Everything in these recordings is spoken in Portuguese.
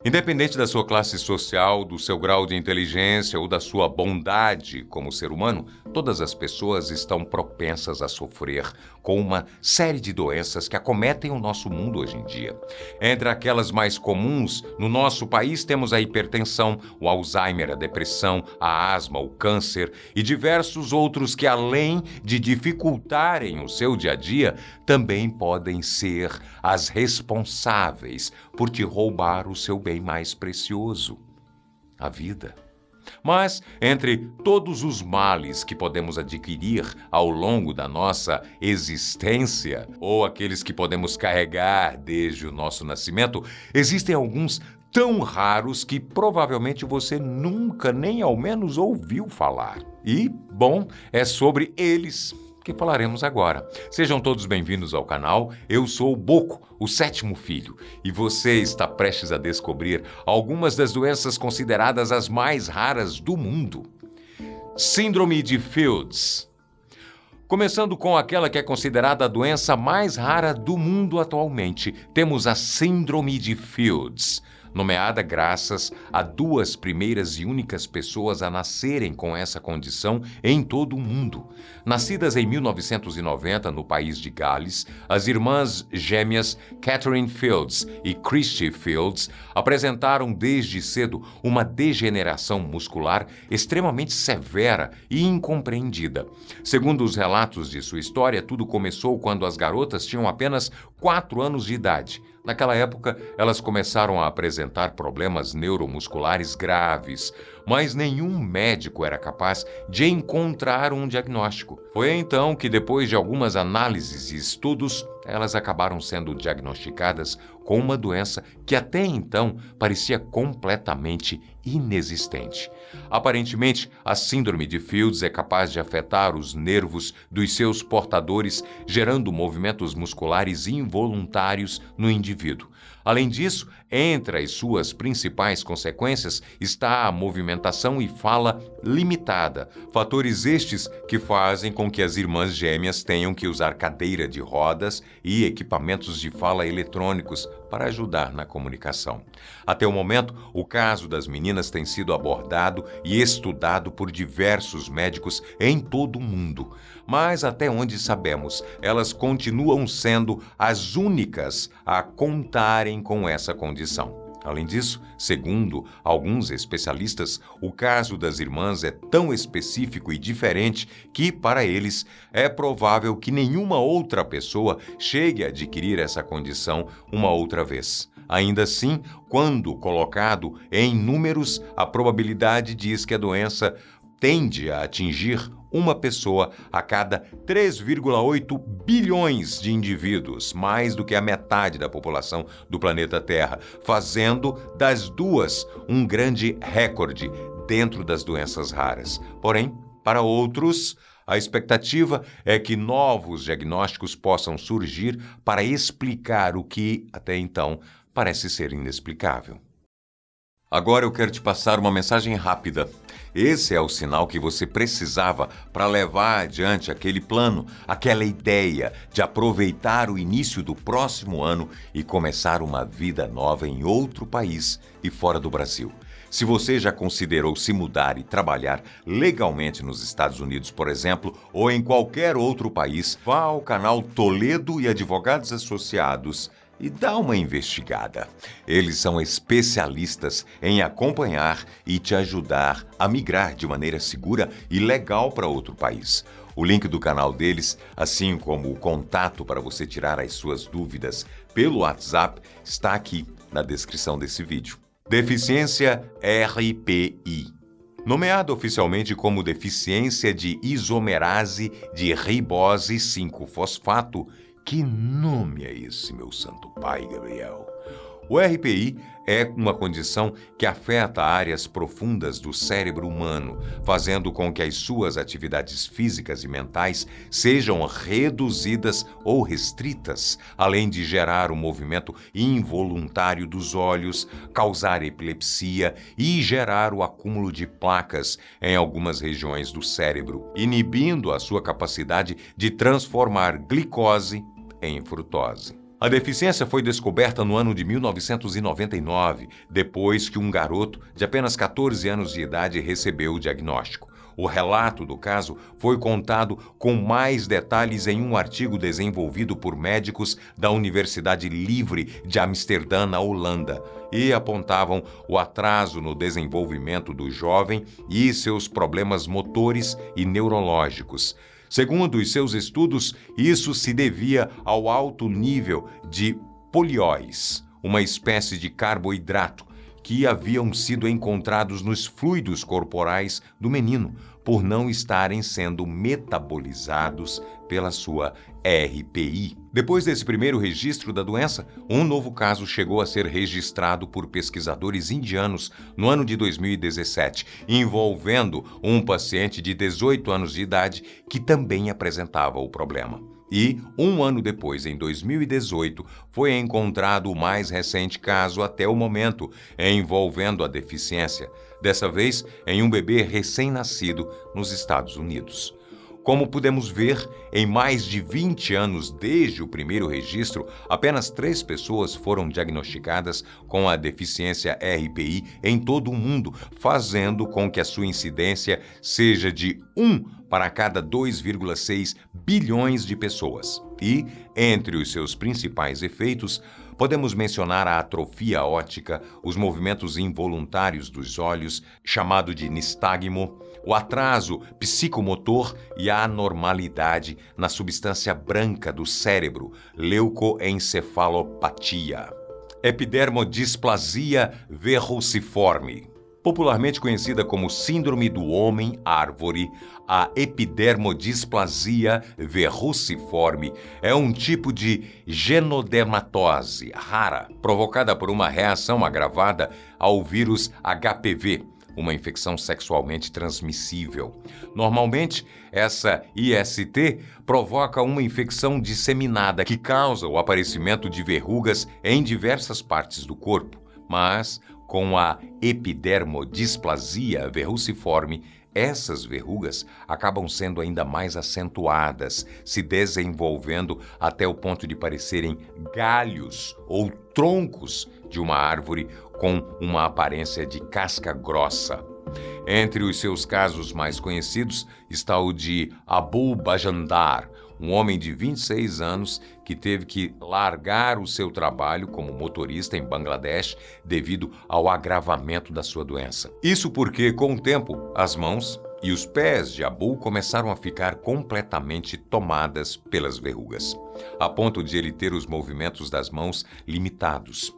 Independente da sua classe social, do seu grau de inteligência ou da sua bondade como ser humano, todas as pessoas estão propensas a sofrer com uma série de doenças que acometem o nosso mundo hoje em dia. Entre aquelas mais comuns, no nosso país temos a hipertensão, o Alzheimer, a depressão, a asma, o câncer e diversos outros que, além de dificultarem o seu dia a dia, também podem ser as responsáveis por te roubar o seu bem mais precioso, a vida. Mas, entre todos os males que podemos adquirir ao longo da nossa existência, ou aqueles que podemos carregar desde o nosso nascimento, existem alguns tão raros que provavelmente você nunca nem ao menos ouviu falar. E, bom, é sobre eles que falaremos agora. Sejam todos bem-vindos ao canal. Eu sou o Boco, o sétimo filho, e você está prestes a descobrir algumas das doenças consideradas as mais raras do mundo. Síndrome de Fields. Começando com aquela que é considerada a doença mais rara do mundo atualmente, temos a Síndrome de Fields, nomeada graças a duas primeiras e únicas pessoas a nascerem com essa condição em todo o mundo. Nascidas em 1990 no país de Gales, as irmãs gêmeas Catherine Fields e Christy Fields apresentaram desde cedo uma degeneração muscular extremamente severa e incompreendida. Segundo os relatos de sua história, tudo começou quando as garotas tinham apenas 4 anos de idade. Naquela época, elas começaram a apresentar problemas neuromusculares graves, mas nenhum médico era capaz de encontrar um diagnóstico. Foi então que, depois de algumas análises e estudos, elas acabaram sendo diagnosticadas com uma doença que até então parecia completamente inexistente. Aparentemente, a síndrome de Fields é capaz de afetar os nervos dos seus portadores, gerando movimentos musculares involuntários no indivíduo. Além disso, entre as suas principais consequências está a movimentação e fala limitada, fatores estes que fazem com que as irmãs gêmeas tenham que usar cadeira de rodas e equipamentos de fala eletrônicos para ajudar na comunicação. Até o momento, o caso das meninas tem sido abordado e estudado por diversos médicos em todo o mundo. Mas, até onde sabemos, elas continuam sendo as únicas a contarem com essa condição. Além disso, segundo alguns especialistas, o caso das irmãs é tão específico e diferente que, para eles, é provável que nenhuma outra pessoa chegue a adquirir essa condição uma outra vez. Ainda assim, quando colocado em números, a probabilidade diz que a doença tende a atingir uma pessoa a cada 3,8 bilhões de indivíduos, mais do que a metade da população do planeta Terra, fazendo das duas um grande recorde dentro das doenças raras. Porém, para outros, a expectativa é que novos diagnósticos possam surgir para explicar o que, até então, parece ser inexplicável. Agora eu quero te passar uma mensagem rápida. Esse é o sinal que você precisava para levar adiante aquele plano, aquela ideia de aproveitar o início do próximo ano e começar uma vida nova em outro país e fora do Brasil. Se você já considerou se mudar e trabalhar legalmente nos Estados Unidos, por exemplo, ou em qualquer outro país, vá ao canal Toledo e Advogados Associados e dá uma investigada. Eles são especialistas em acompanhar e te ajudar a migrar de maneira segura e legal para outro país. O link do canal deles, assim como o contato para você tirar as suas dúvidas pelo WhatsApp, está aqui na descrição desse vídeo. Deficiência RPI. Nomeado oficialmente como deficiência de isomerase de ribose 5-fosfato, que nome é esse, meu santo pai, Gabriel? O RPI é uma condição que afeta áreas profundas do cérebro humano, fazendo com que as suas atividades físicas e mentais sejam reduzidas ou restritas, além de gerar um movimento involuntário dos olhos, causar epilepsia e gerar o acúmulo de placas em algumas regiões do cérebro, inibindo a sua capacidade de transformar glicose em frutose. A deficiência foi descoberta no ano de 1999, depois que um garoto de apenas 14 anos de idade recebeu o diagnóstico. O relato do caso foi contado com mais detalhes em um artigo desenvolvido por médicos da Universidade Livre de Amsterdã, na Holanda, e apontavam o atraso no desenvolvimento do jovem e seus problemas motores e neurológicos. Segundo os seus estudos, isso se devia ao alto nível de polióis, uma espécie de carboidrato, que haviam sido encontrados nos fluidos corporais do menino, por não estarem sendo metabolizados pela sua RPI. Depois desse primeiro registro da doença, um novo caso chegou a ser registrado por pesquisadores indianos no ano de 2017, envolvendo um paciente de 18 anos de idade que também apresentava o problema. E, um ano depois, em 2018, foi encontrado o mais recente caso até o momento, envolvendo a deficiência, dessa vez em um bebê recém-nascido nos Estados Unidos. Como pudemos ver, em mais de 20 anos desde o primeiro registro, apenas 3 pessoas foram diagnosticadas com a deficiência RPI em todo o mundo, fazendo com que a sua incidência seja de 1 para cada 2,6 bilhões de pessoas. E, entre os seus principais efeitos, podemos mencionar a atrofia óptica, os movimentos involuntários dos olhos, chamado de nistagmo, o atraso psicomotor e a anormalidade na substância branca do cérebro, leucoencefalopatia. Epidermodisplasia verruciforme. Popularmente conhecida como Síndrome do Homem-Árvore, a epidermodisplasia verruciforme é um tipo de genodermatose rara, provocada por uma reação agravada ao vírus HPV, uma infecção sexualmente transmissível. Normalmente, essa IST provoca uma infecção disseminada que causa o aparecimento de verrugas em diversas partes do corpo, mas com a epidermodisplasia verruciforme, essas verrugas acabam sendo ainda mais acentuadas, se desenvolvendo até o ponto de parecerem galhos ou troncos de uma árvore com uma aparência de casca grossa. Entre os seus casos mais conhecidos está o de Abu Bajandar, um homem de 26 anos que teve que largar o seu trabalho como motorista em Bangladesh devido ao agravamento da sua doença. Isso porque, com o tempo, as mãos e os pés de Abu começaram a ficar completamente tomadas pelas verrugas, a ponto de ele ter os movimentos das mãos limitados.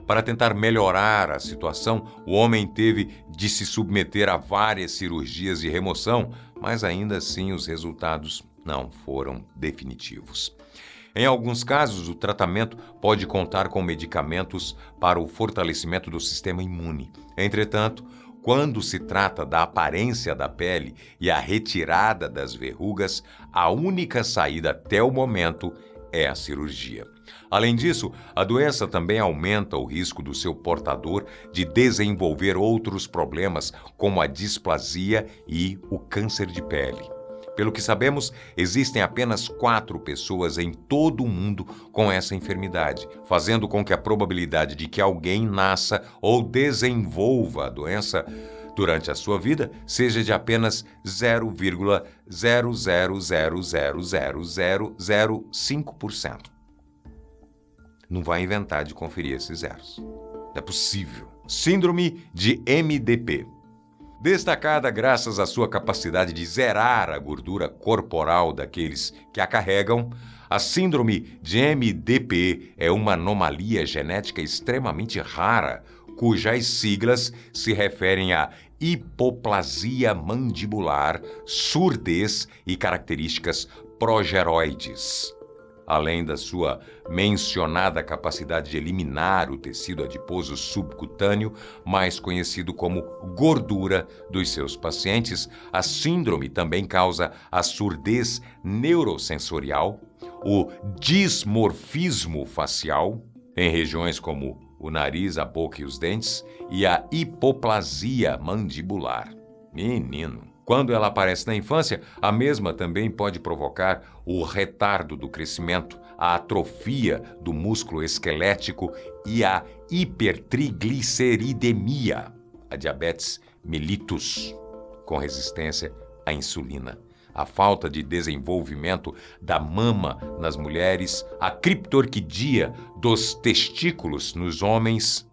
Para tentar melhorar a situação, o homem teve de se submeter a várias cirurgias de remoção, mas ainda assim os resultados não foram definitivos. Em alguns casos, o tratamento pode contar com medicamentos para o fortalecimento do sistema imune. Entretanto, quando se trata da aparência da pele e a retirada das verrugas, a única saída até o momento é a cirurgia. Além disso, a doença também aumenta o risco do seu portador de desenvolver outros problemas, como a displasia e o câncer de pele. Pelo que sabemos, existem apenas 4 pessoas em todo o mundo com essa enfermidade, fazendo com que a probabilidade de que alguém nasça ou desenvolva a doença durante a sua vida seja de apenas 0,0000005%. Não vai inventar de conferir esses zeros. Não é possível. Síndrome de MDP. Destacada graças à sua capacidade de zerar a gordura corporal daqueles que a carregam, a síndrome de MDP é uma anomalia genética extremamente rara, cujas siglas se referem a hipoplasia mandibular, surdez e características progeroides. Além da sua mencionada capacidade de eliminar o tecido adiposo subcutâneo, mais conhecido como gordura, dos seus pacientes, a síndrome também causa a surdez neurosensorial, o dismorfismo facial, em regiões como o nariz, a boca e os dentes, e a hipoplasia mandibular. Menino! Quando ela aparece na infância, a mesma também pode provocar o retardo do crescimento, a atrofia do músculo esquelético e a hipertrigliceridemia, a diabetes mellitus, com resistência à insulina, a falta de desenvolvimento da mama nas mulheres, a criptorquidia dos testículos nos homens.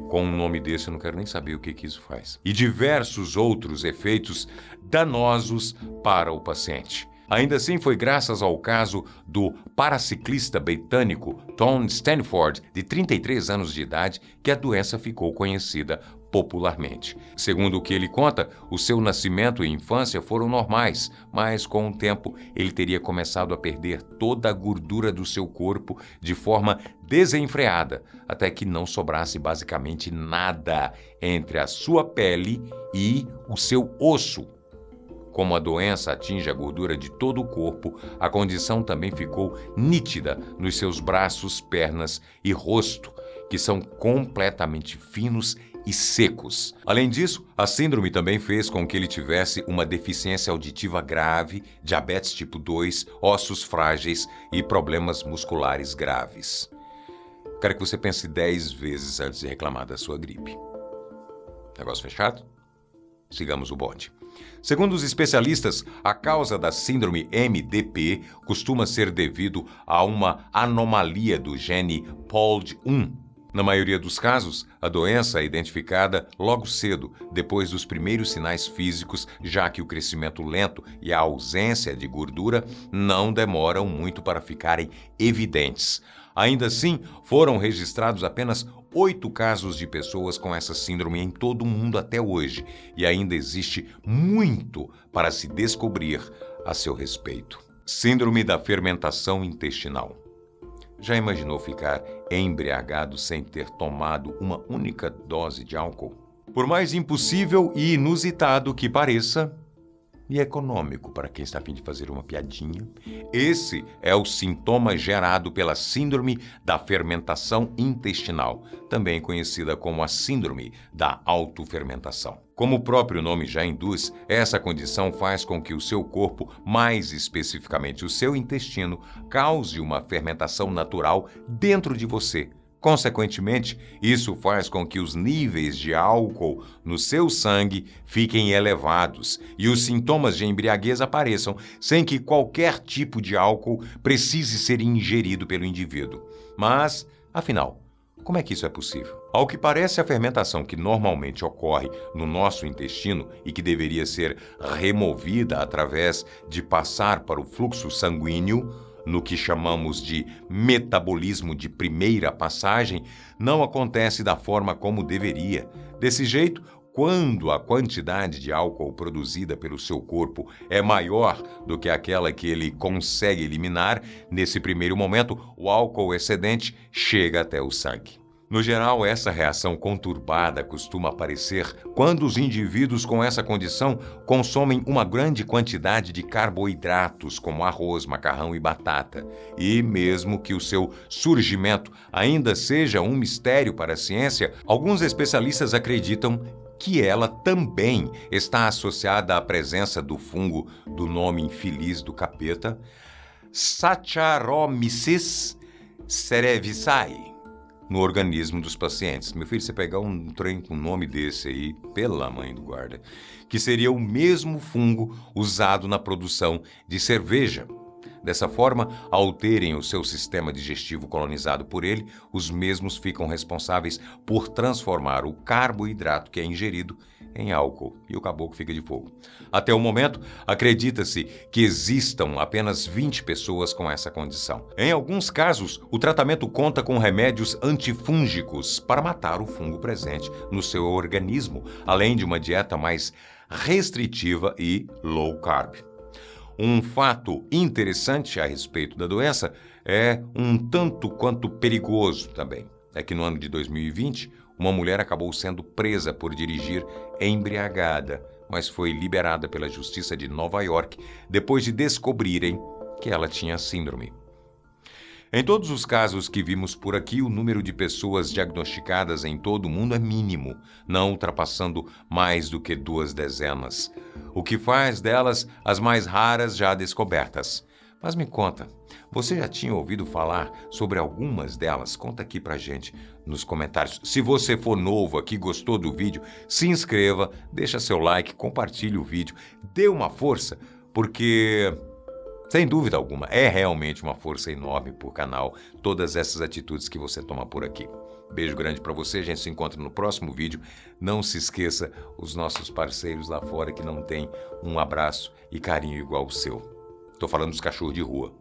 Com um nome desse, eu não quero nem saber o que isso faz. E diversos outros efeitos danosos para o paciente. Ainda assim, foi graças ao caso do paraciclista britânico Tom Stanford, de 33 anos de idade, que a doença ficou conhecida popularmente. Segundo o que ele conta, o seu nascimento e infância foram normais, mas com o tempo ele teria começado a perder toda a gordura do seu corpo de forma desenfreada, até que não sobrasse basicamente nada entre a sua pele e o seu osso. Como a doença atinge a gordura de todo o corpo, a condição também ficou nítida nos seus braços, pernas e rosto, que são completamente finos e secos. Além disso, a síndrome também fez com que ele tivesse uma deficiência auditiva grave, diabetes tipo 2, ossos frágeis e problemas musculares graves. Quero que você pense 10 vezes antes de reclamar da sua gripe. Negócio fechado? Sigamos o bonde. Segundo os especialistas, a causa da síndrome MDP costuma ser devido a uma anomalia do gene POLD1. Na maioria dos casos, a doença é identificada logo cedo, depois dos primeiros sinais físicos, já que o crescimento lento e a ausência de gordura não demoram muito para ficarem evidentes. Ainda assim, foram registrados apenas 8 casos de pessoas com essa síndrome em todo o mundo até hoje, e ainda existe muito para se descobrir a seu respeito. Síndrome da fermentação intestinal. Já imaginou ficar embriagado sem ter tomado uma única dose de álcool? Por mais impossível e inusitado que pareça, e econômico para quem está a fim de fazer uma piadinha, esse é o sintoma gerado pela síndrome da fermentação intestinal, também conhecida como a síndrome da autofermentação. Como o próprio nome já induz, essa condição faz com que o seu corpo, mais especificamente o seu intestino, cause uma fermentação natural dentro de você. Consequentemente, isso faz com que os níveis de álcool no seu sangue fiquem elevados e os sintomas de embriaguez apareçam sem que qualquer tipo de álcool precise ser ingerido pelo indivíduo. Mas, afinal, como é que isso é possível? Ao que parece, a fermentação que normalmente ocorre no nosso intestino e que deveria ser removida através de passar para o fluxo sanguíneo, no que chamamos de metabolismo de primeira passagem, não acontece da forma como deveria. Desse jeito, quando a quantidade de álcool produzida pelo seu corpo é maior do que aquela que ele consegue eliminar, nesse primeiro momento, o álcool excedente chega até o sangue. No geral, essa reação conturbada costuma aparecer quando os indivíduos com essa condição consomem uma grande quantidade de carboidratos, como arroz, macarrão e batata. E mesmo que o seu surgimento ainda seja um mistério para a ciência, alguns especialistas acreditam que ela também está associada à presença do fungo do nome infeliz do capeta, Saccharomyces cerevisiae, no organismo dos pacientes. Meu filho, você pegar um trem com nome desse aí, pela mãe do guarda, que seria o mesmo fungo usado na produção de cerveja. Dessa forma, ao terem o seu sistema digestivo colonizado por ele, os mesmos ficam responsáveis por transformar o carboidrato que é ingerido em álcool, e o caboclo fica de fogo. Até o momento, acredita-se que existam apenas 20 pessoas com essa condição. Em alguns casos, o tratamento conta com remédios antifúngicos para matar o fungo presente no seu organismo, além de uma dieta mais restritiva e low carb. Um fato interessante a respeito da doença é um tanto quanto perigoso também. É que no ano de 2020, uma mulher acabou sendo presa por dirigir embriagada, mas foi liberada pela Justiça de Nova York depois de descobrirem que ela tinha síndrome. Em todos os casos que vimos por aqui, o número de pessoas diagnosticadas em todo o mundo é mínimo, não ultrapassando mais do que 2 dezenas, o que faz delas as mais raras já descobertas. Mas me conta, você já tinha ouvido falar sobre algumas delas? Conta aqui pra gente nos comentários. Se você for novo aqui, gostou do vídeo, se inscreva, deixa seu like, compartilhe o vídeo, dê uma força, porque, sem dúvida alguma, é realmente uma força enorme pro canal, todas essas atitudes que você toma por aqui. Beijo grande pra você, a gente se encontra no próximo vídeo. Não se esqueça os nossos parceiros lá fora que não têm um abraço e carinho igual o seu. Tô falando dos cachorros de rua.